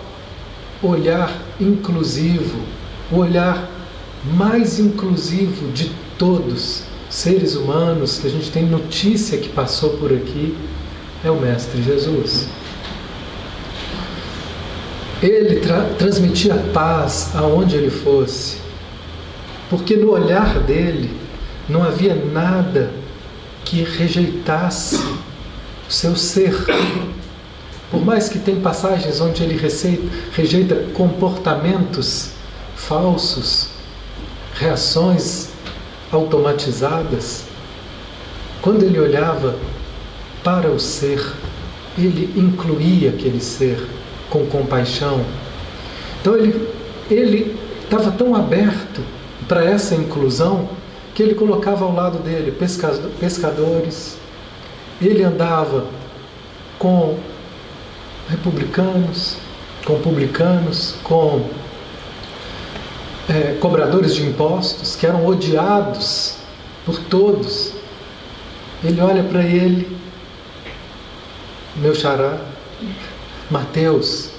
olhar inclusivo, o olhar mais inclusivo de todos seres humanos que a gente tem notícia que passou por aqui, é o Mestre Jesus. Ele transmitia paz aonde ele fosse, porque no olhar dele não havia nada que rejeitasse o seu ser. Por mais que tem passagens onde ele rejeita comportamentos falsos, reações automatizadas, quando ele olhava para o ser, ele incluía aquele ser com compaixão. Então ele estava tão aberto para essa inclusão que ele colocava ao lado dele pescadores, ele andava com republicanos, com publicanos, com cobradores de impostos que eram odiados por todos. Ele olha para ele, meu xará, Mateus,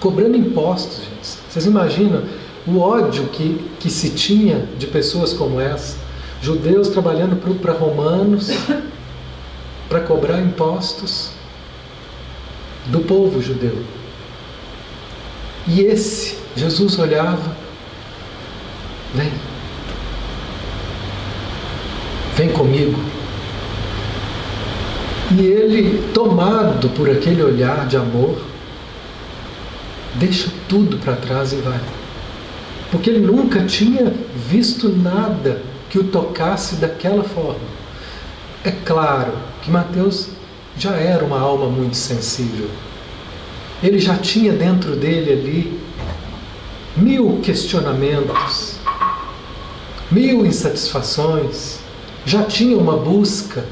cobrando impostos, gente. Vocês imaginam o ódio que se tinha de pessoas como essa? Judeus trabalhando para romanos para cobrar impostos do povo judeu. E esse, Jesus olhava, vem comigo. E ele, tomado por aquele olhar de amor, deixa tudo para trás e vai. Porque ele nunca tinha visto nada que o tocasse daquela forma. É claro que Mateus já era uma alma muito sensível. Ele já tinha dentro dele ali 1000 questionamentos, 1000 insatisfações, já tinha uma busca.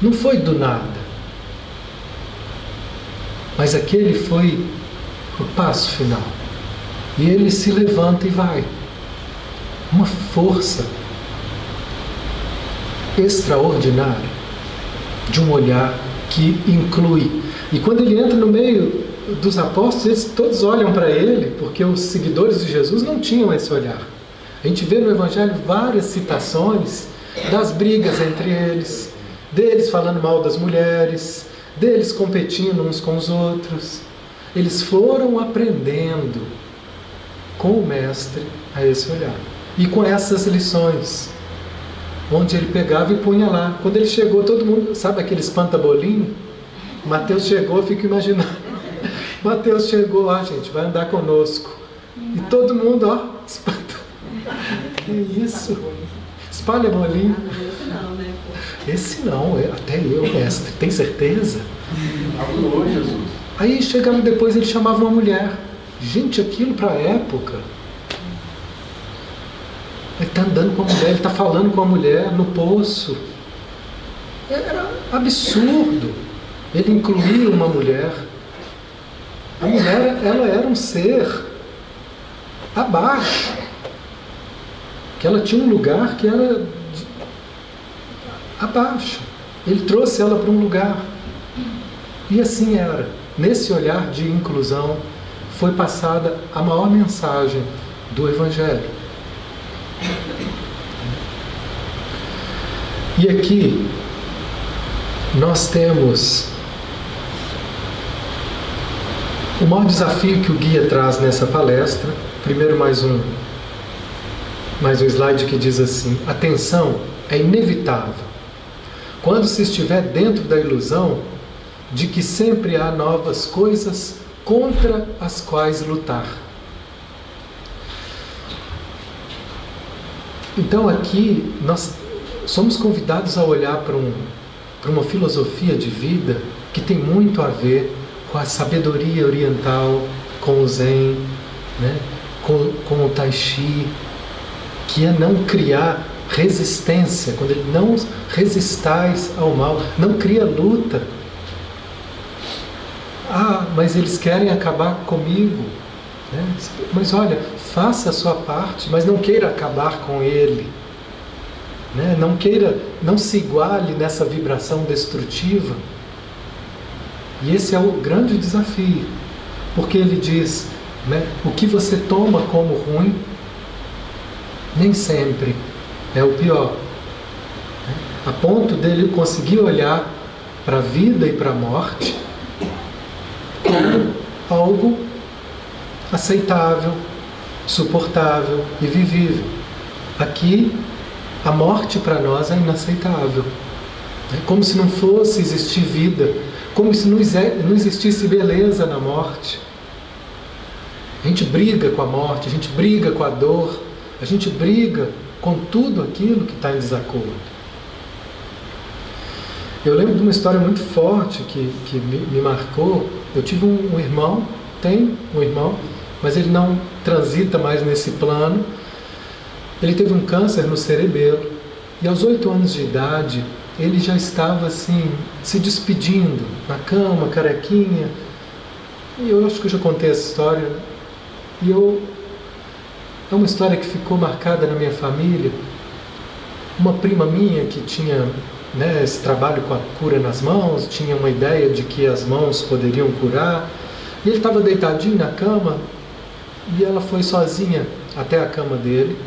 Não foi do nada. Mas aquele foi o passo final. E ele se levanta e vai. Uma força extraordinária de um olhar que inclui. E quando ele entra no meio dos apóstolos, eles todos olham para ele, porque os seguidores de Jesus não tinham esse olhar. A gente vê no Evangelho várias citações das brigas entre eles, deles falando mal das mulheres, deles competindo uns com os outros. Eles foram aprendendo com o Mestre a esse olhar. E com essas lições, onde ele pegava e punha lá. Quando ele chegou, todo mundo, sabe aquele espanta-bolinho? Mateus chegou, eu fico imaginando. Mateus chegou, gente, vai andar conosco. E todo mundo, espanta. Que isso? Espalha bolinho. Esse não, até eu, mestre, tem certeza? Jesus. Aí chegava depois, ele chamava uma mulher. Gente, aquilo para a época. Ele está andando com a mulher, ele está falando com a mulher no poço. Era absurdo. Ele incluía uma mulher. A mulher, ela era um ser abaixo. Que ela tinha um lugar que era abaixo. Ele trouxe ela para um lugar. E assim era. Nesse olhar de inclusão foi passada a maior mensagem do Evangelho. E aqui nós temos o maior desafio que o guia traz nessa palestra. Primeiro mais um slide que diz assim: a tensão é inevitável quando se estiver dentro da ilusão de que sempre há novas coisas contra as quais lutar. Então aqui nós somos convidados a olhar para uma filosofia de vida que tem muito a ver com a sabedoria oriental, com o Zen, né? com o Tai Chi, que é não criar resistência, quando ele não resistais ao mal, não cria luta. Ah, mas eles querem acabar comigo, né? Mas olha, faça a sua parte, mas não queira acabar com ele, né? Não se iguale nessa vibração destrutiva. E esse é o grande desafio, porque ele diz, né, o que você toma como ruim nem sempre é o pior, né? A ponto dele conseguir olhar para a vida e para a morte como algo aceitável, suportável e vivível. Aqui, a morte para nós é inaceitável. É como se não fosse existir vida, como se não existisse beleza na morte. A gente briga com a morte, a gente briga com a dor, a gente briga com tudo aquilo que está em desacordo. Eu lembro de uma história muito forte que me marcou. Eu tive um irmão, tem um irmão, mas ele não transita mais nesse plano. Ele teve um câncer no cerebelo e aos 8 anos de idade ele já estava assim, se despedindo na cama, carequinha. E eu acho que eu já contei essa história. E é uma história que ficou marcada na minha família. Uma prima minha que tinha, né, esse trabalho com a cura nas mãos, tinha uma ideia de que as mãos poderiam curar. E ele estava deitadinho na cama e ela foi sozinha até a cama dele.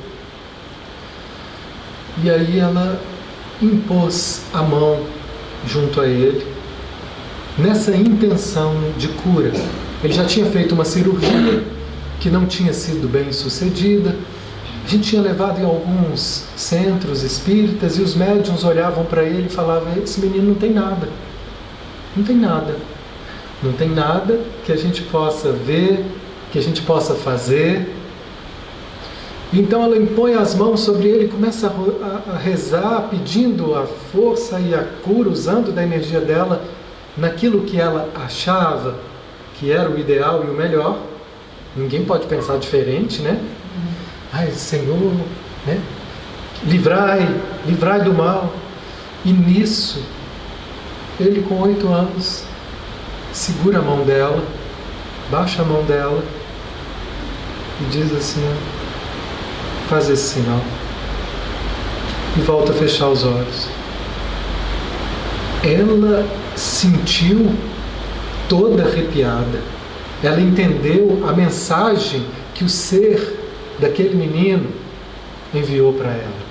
E aí ela impôs a mão junto a ele, nessa intenção de cura. Ele já tinha feito uma cirurgia que não tinha sido bem sucedida. A gente tinha levado em alguns centros espíritas e os médiuns olhavam para ele e falavam: esse menino não tem nada, não tem nada, não tem nada que a gente possa ver, que a gente possa fazer. Então ela impõe as mãos sobre ele e começa a rezar, pedindo a força e a cura, usando da energia dela naquilo que ela achava que era o ideal e o melhor. Ninguém pode pensar diferente, né? Ai, Senhor, né? Livrai do mal. E nisso, ele com 8 anos, segura a mão dela, baixa a mão dela e diz assim: faz esse sinal. E volta a fechar os olhos. Ela sentiu toda arrepiada. Ela entendeu a mensagem que o ser daquele menino enviou para ela.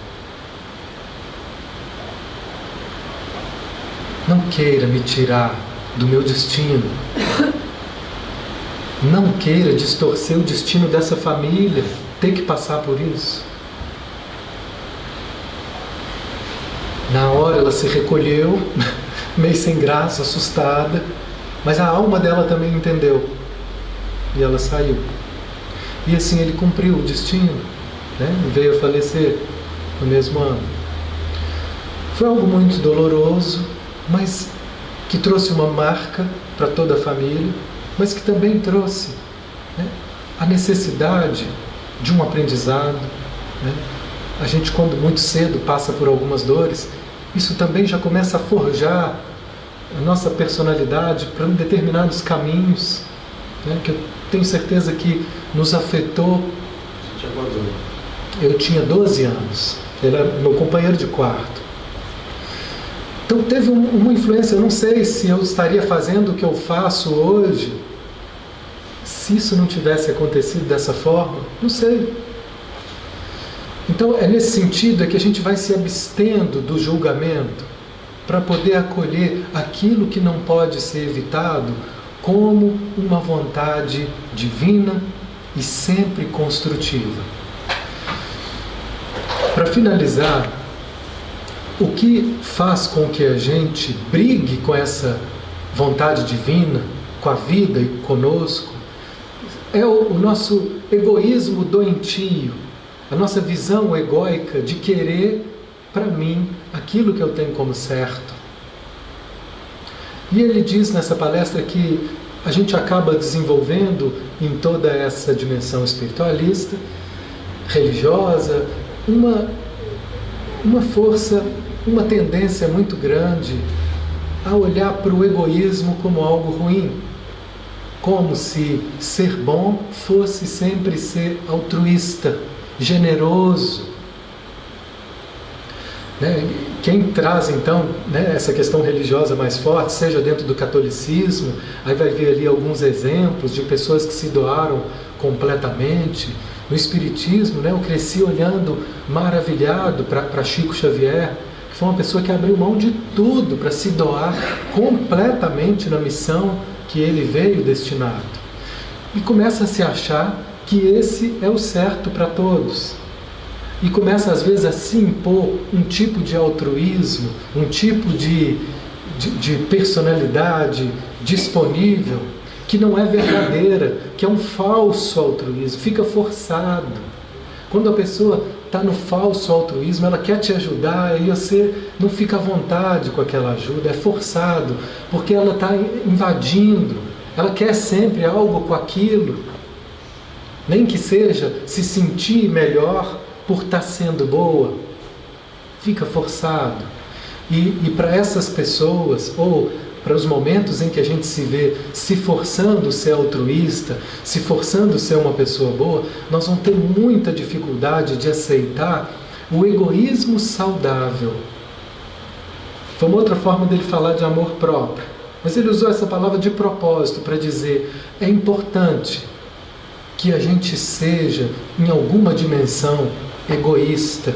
Não queira me tirar do meu destino. Não queira distorcer o destino dessa família, ter que passar por isso. Na hora ela se recolheu, meio sem graça, assustada, mas a alma dela também entendeu. E ela saiu. E assim ele cumpriu o destino, né? E veio a falecer no mesmo ano. Foi algo muito doloroso, mas que trouxe uma marca para toda a família, mas que também trouxe, né, a necessidade de um aprendizado, né? A gente, quando muito cedo passa por algumas dores, isso também já começa a forjar a nossa personalidade para determinados caminhos, né, que eu tenho certeza que nos afetou. Você tinha quantos anos? Eu tinha 12 anos, ele era meu companheiro de quarto. Então teve uma influência. Eu não sei se eu estaria fazendo o que eu faço hoje se isso não tivesse acontecido dessa forma. Não sei. Então é nesse sentido que a gente vai se abstendo do julgamento para poder acolher aquilo que não pode ser evitado como uma vontade divina e sempre construtiva. Para finalizar, o que faz com que a gente brigue com essa vontade divina, com a vida e conosco, é o nosso egoísmo doentio, a nossa visão egóica de querer para mim aquilo que eu tenho como certo. E ele diz nessa palestra que a gente acaba desenvolvendo em toda essa dimensão espiritualista, religiosa, uma força, uma tendência muito grande a olhar para o egoísmo como algo ruim, como se ser bom fosse sempre ser altruísta, generoso. Quem traz então essa questão religiosa mais forte, seja dentro do catolicismo, aí vai ver ali alguns exemplos de pessoas que se doaram completamente. No espiritismo, eu cresci olhando maravilhado para Chico Xavier, que foi uma pessoa que abriu mão de tudo para se doar completamente na missão que ele veio destinado. E começa a se achar que esse é o certo para todos. E começa às vezes a se impor um tipo de altruísmo, um tipo de personalidade disponível que não é verdadeira, que é um falso altruísmo, fica forçado. Quando a pessoa está no falso altruísmo, ela quer te ajudar e você não fica à vontade com aquela ajuda, é forçado, porque ela está invadindo, ela quer sempre algo com aquilo, nem que seja se sentir melhor por estar sendo boa, fica forçado. E para essas pessoas, ou para os momentos em que a gente se vê se forçando a ser altruísta, se forçando a ser uma pessoa boa, nós vamos ter muita dificuldade de aceitar o egoísmo saudável. Foi uma outra forma dele falar de amor próprio. Mas ele usou essa palavra de propósito para dizer: é importante que a gente seja, em alguma dimensão, egoísta.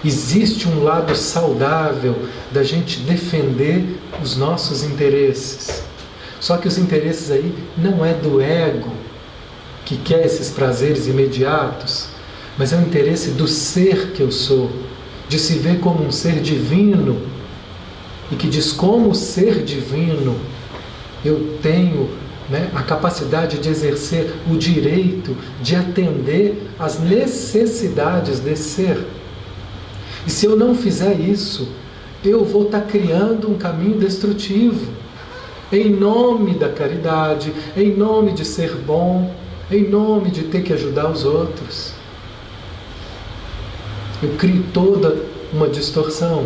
Existe um lado saudável da gente defender os nossos interesses. Só que os interesses aí não é do ego, que quer esses prazeres imediatos, mas é o interesse do ser que eu sou, de se ver como um ser divino, e que diz: como ser divino, eu tenho a capacidade de exercer o direito de atender às necessidades desse ser. E se eu não fizer isso, eu vou estar criando um caminho destrutivo, em nome da caridade, em nome de ser bom, em nome de ter que ajudar os outros. Eu crio toda uma distorção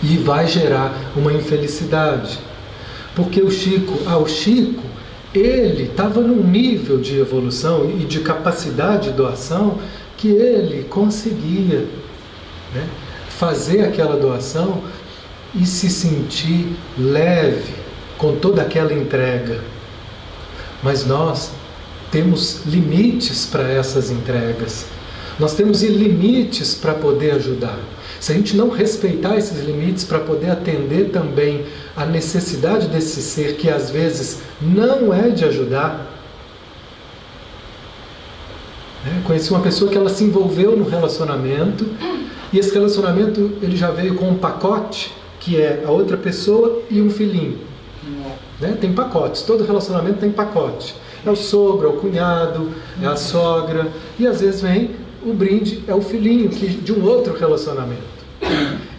e vai gerar uma infelicidade. Porque o Chico, ele estava num nível de evolução e de capacidade de doação que ele conseguia fazer aquela doação e se sentir leve com toda aquela entrega. Mas nós temos limites para essas entregas. Nós temos limites para poder ajudar. Se a gente não respeitar esses limites para poder atender também a necessidade desse ser que às vezes não é de ajudar. Conheci uma pessoa que ela se envolveu no relacionamento e esse relacionamento ele já veio com um pacote que é a outra pessoa e um filhinho. Tem pacotes, todo relacionamento tem pacote. É o sogro, é o cunhado, é a sogra e às vezes vem o brinde, é o filhinho de um outro relacionamento.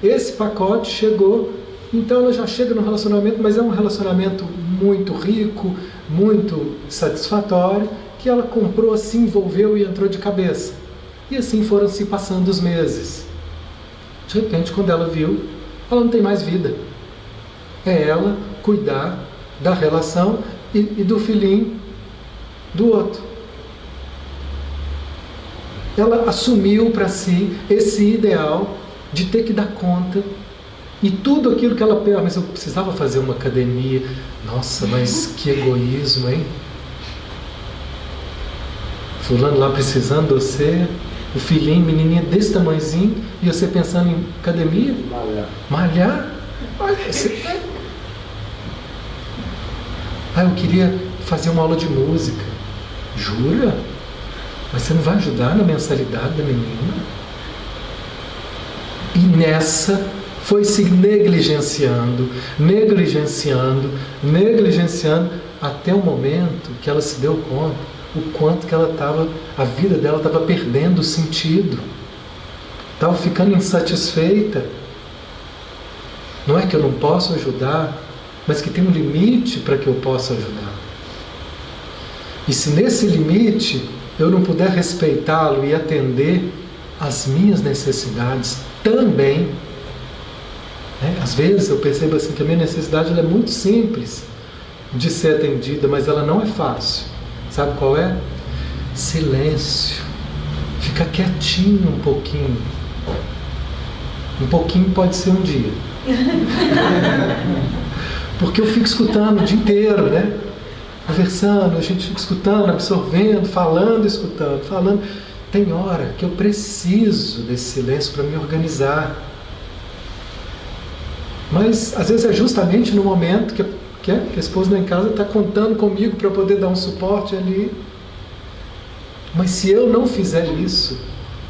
Esse pacote chegou, então ela já chega no relacionamento, mas é um relacionamento muito rico, muito satisfatório, que ela comprou, se envolveu e entrou de cabeça. E assim foram se passando os meses. De repente, quando ela viu, ela não tem mais vida. É ela cuidar da relação e do filhinho do outro. Ela assumiu para si esse ideal de ter que dar conta E tudo aquilo que ela pensa, mas eu precisava fazer uma academia. Nossa, mas que egoísmo, hein? Fulano lá precisando de você, o filhinho, menininha desse tamanhozinho, e você pensando em academia? Malhar? Olha, você... eu queria fazer uma aula de música. Jura? Mas você não vai ajudar na mensalidade da menina? E nessa foi se negligenciando, até o momento que ela se deu conta o quanto que a vida dela estava perdendo o sentido, estava ficando insatisfeita. Não é que eu não posso ajudar, mas que tem um limite para que eu possa ajudar. E se nesse limite eu não puder respeitá-lo e atender às minhas necessidades também, né? Às vezes eu percebo assim que a minha necessidade ela é muito simples de ser atendida, mas ela não é fácil. Sabe qual é? Silêncio. Ficar quietinho um pouquinho. Um pouquinho pode ser um dia. Porque eu fico escutando o dia inteiro, né? Conversando, a gente fica escutando, absorvendo, falando, escutando, falando. Tem hora que eu preciso desse silêncio para me organizar. Mas às vezes é justamente no momento que a esposa lá em casa está contando comigo para poder dar um suporte ali. Mas se eu não fizer isso,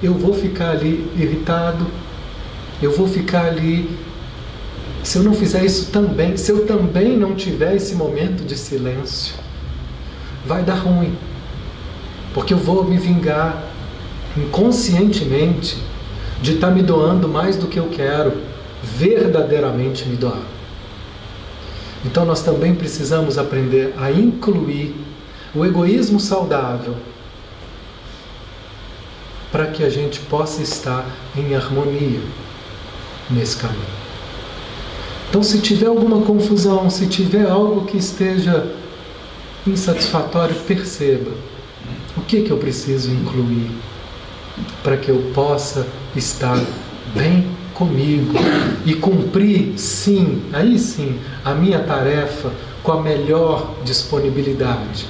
eu vou ficar ali irritado, eu vou ficar ali. Se eu não fizer isso também, se eu também não tiver esse momento de silêncio, vai dar ruim. Porque eu vou me vingar inconscientemente de estar me doando mais do que eu quero verdadeiramente me doar. Então nós também precisamos aprender a incluir o egoísmo saudável para que a gente possa estar em harmonia nesse caminho. Então, se tiver alguma confusão, se tiver algo que esteja insatisfatório, perceba o que eu preciso incluir para que eu possa estar bem comigo e cumprir, sim, aí sim, a minha tarefa com a melhor disponibilidade,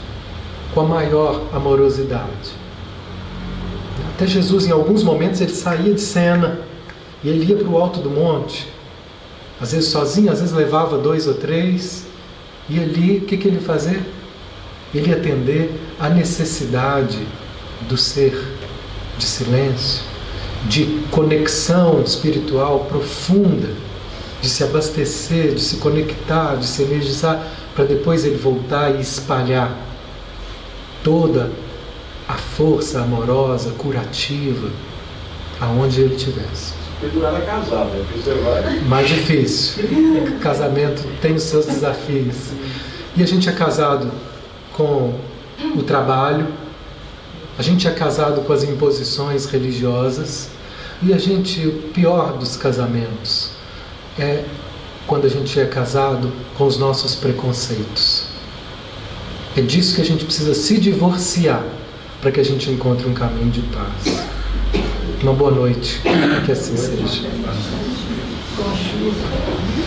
com a maior amorosidade. Até Jesus, em alguns momentos, ele saía de cena e ele ia para o alto do monte, às vezes sozinho, às vezes levava 2 ou 3, e ali, o que ele ia fazer? Ele ia atender a necessidade do ser, de silêncio, de conexão espiritual profunda, de se abastecer, de se conectar, de se energizar, para depois ele voltar e espalhar toda a força amorosa, curativa, aonde ele estivesse. Porque não era casado, né? Porque você vai. Mais difícil. O casamento tem os seus desafios. E a gente é casado com o trabalho, a gente é casado com as imposições religiosas, e o pior dos casamentos é quando a gente é casado com os nossos preconceitos. É disso que a gente precisa se divorciar para que a gente encontre um caminho de paz. Uma boa noite, que assim seja.